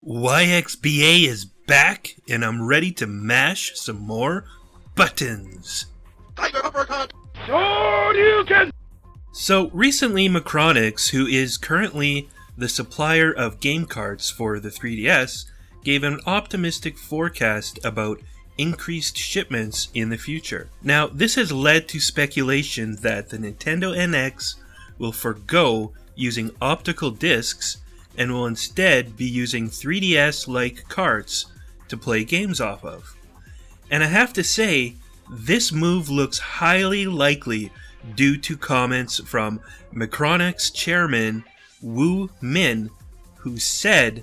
YXBA is back, and I'm ready to mash some more buttons. Tiger uppercut! So recently Macronix, who is currently the supplier of game carts for the 3DS, gave an optimistic forecast about increased shipments in the future. Now, this has led to speculation that the Nintendo NX will forgo using optical discs and will instead be using 3DS-like carts to play games off of. And I have to say, this move looks highly likely due to comments from Macronix chairman Wu Minn, who said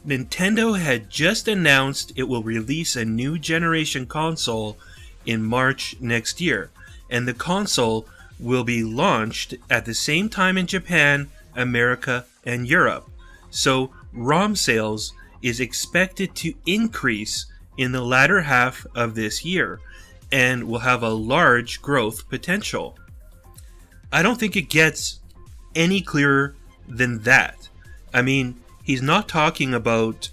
Nintendo had just announced it will release a new generation console in March next year, and the console will be launched at the same time in Japan, America, and Europe. So ROM sales is expected to increase in the latter half of this year and will have a large growth potential. I don't think it gets any clearer than that. I mean, he's not talking about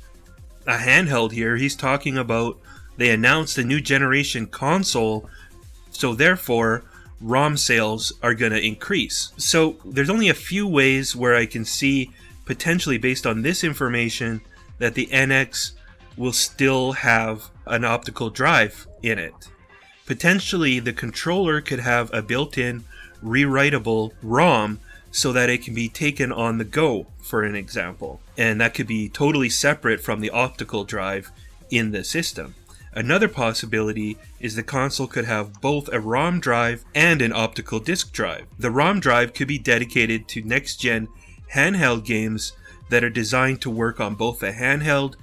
a handheld here. He's talking about they announced a new generation console, so therefore ROM sales are going to increase. So there's only a few ways where I can see, potentially based on this information, that the NX will still have an optical drive in it. Potentially the controller could have a built-in rewritable ROM so that it can be taken on the go, for an example. And that could be totally separate from the optical drive in the system. Another possibility is the console could have both a ROM drive and an optical disc drive. The ROM drive could be dedicated to next-gen handheld games that are designed to work on both the handheld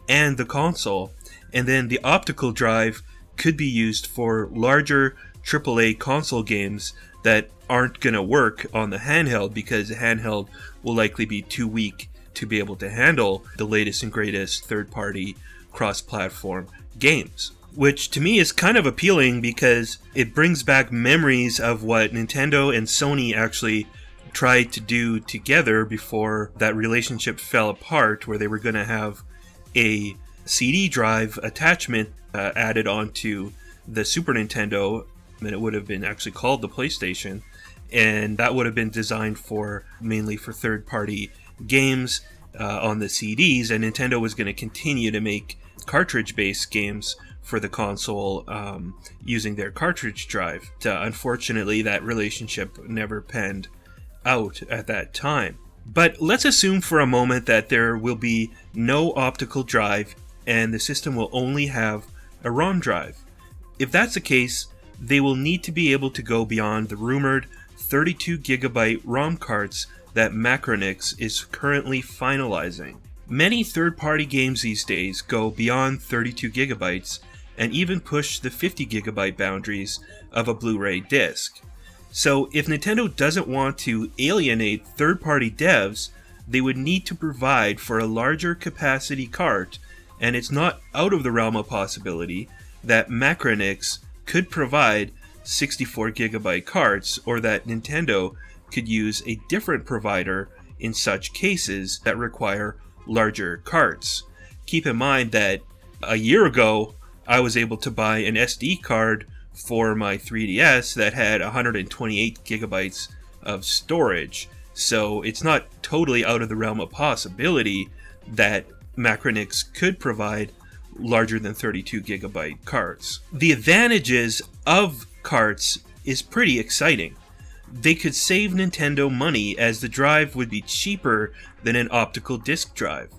and the console, and then the optical drive could be used for larger AAA console games that aren't going to work on the handheld because the handheld will likely be too weak to be able to handle the latest and greatest third-party cross-platform games. Which to me is kind of appealing because it brings back memories of what Nintendo and Sony actually tried to do together before that relationship fell apart, where they were going to have a CD drive attachment added onto the Super Nintendo, and it would have been actually called the PlayStation, and that would have been designed for mainly for third-party games on the CDs, and Nintendo was going to continue to make cartridge-based games for the console using their cartridge drive. Unfortunately, that relationship never panned out at that time. But let's assume for a moment that there will be no optical drive and the system will only have a ROM drive. If that's the case, they will need to be able to go beyond the rumored 32GB ROM carts that Macronix is currently finalizing. Many third-party games these days go beyond 32GB and even push the 50GB boundaries of a Blu-ray disc. So if Nintendo doesn't want to alienate third-party devs, they would need to provide for a larger capacity cart, and it's not out of the realm of possibility that Macronix could provide 64GB carts, or that Nintendo could use a different provider in such cases that require larger carts. Keep in mind that a year ago, I was able to buy an SD card for my 3DS that had 128GB of storage. So it's not totally out of the realm of possibility that Macronix could provide larger than 32GB carts. The advantages of carts is pretty exciting. They could save Nintendo money as the drive would be cheaper than an optical disc drive.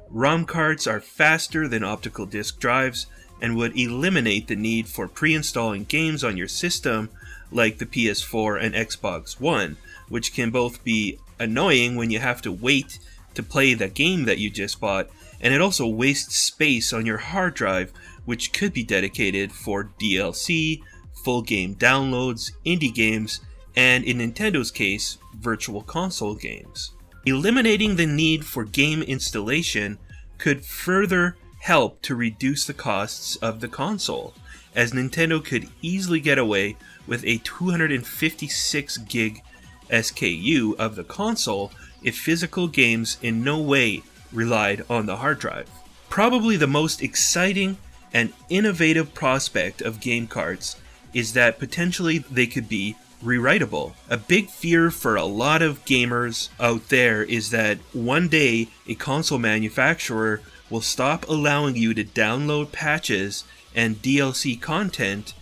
ROM carts are faster than optical disc drives and would eliminate the need for pre-installing games on your system like the PS4 and Xbox One, which can both be annoying when you have to wait to play the game that you just bought, and it also wastes space on your hard drive, which could be dedicated for DLC, full game downloads, indie games, and in Nintendo's case, virtual console games. Eliminating the need for game installation could further help to reduce the costs of the console, as Nintendo could easily get away with a 256 gig SKU of the console if physical games in no way relied on the hard drive. Probably the most exciting and innovative prospect of game carts is that potentially they could be rewritable. A big fear for a lot of gamers out there is that one day a console manufacturer will stop allowing you to download patches and DLC content,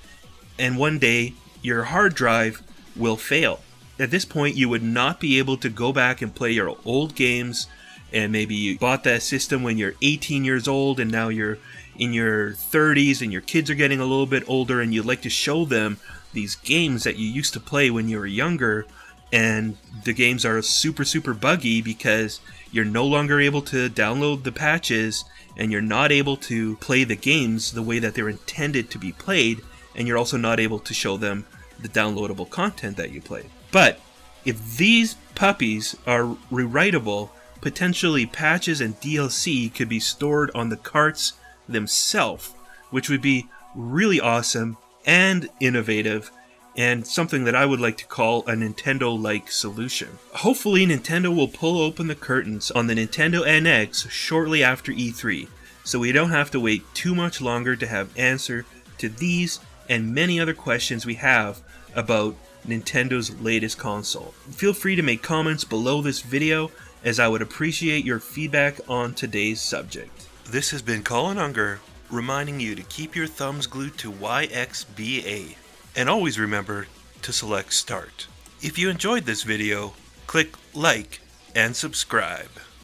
and one day your hard drive will fail. At this point, you would not be able to go back and play your old games, and maybe you bought that system when you're 18 years old and now you're in your 30s and your kids are getting a little bit older and you'd like to show them these games that you used to play when you were younger, and the games are super buggy because you're no longer able to download the patches and you're not able to play the games the way that they're intended to be played, and you're also not able to show them the downloadable content that you played. But if these puppies are rewritable, potentially patches and DLC could be stored on the carts themselves, which would be really awesome and innovative, and something that I would like to call a Nintendo-like solution. Hopefully Nintendo will pull open the curtains on the Nintendo NX shortly after E3, so we don't have to wait too much longer to have answer to these and many other questions we have about Nintendo's latest console. Feel free to make comments below this video, as I would appreciate your feedback on today's subject. This has been Colin Unger, reminding you to keep your thumbs glued to YXBA, and always remember to select Start. If you enjoyed this video, click like and subscribe.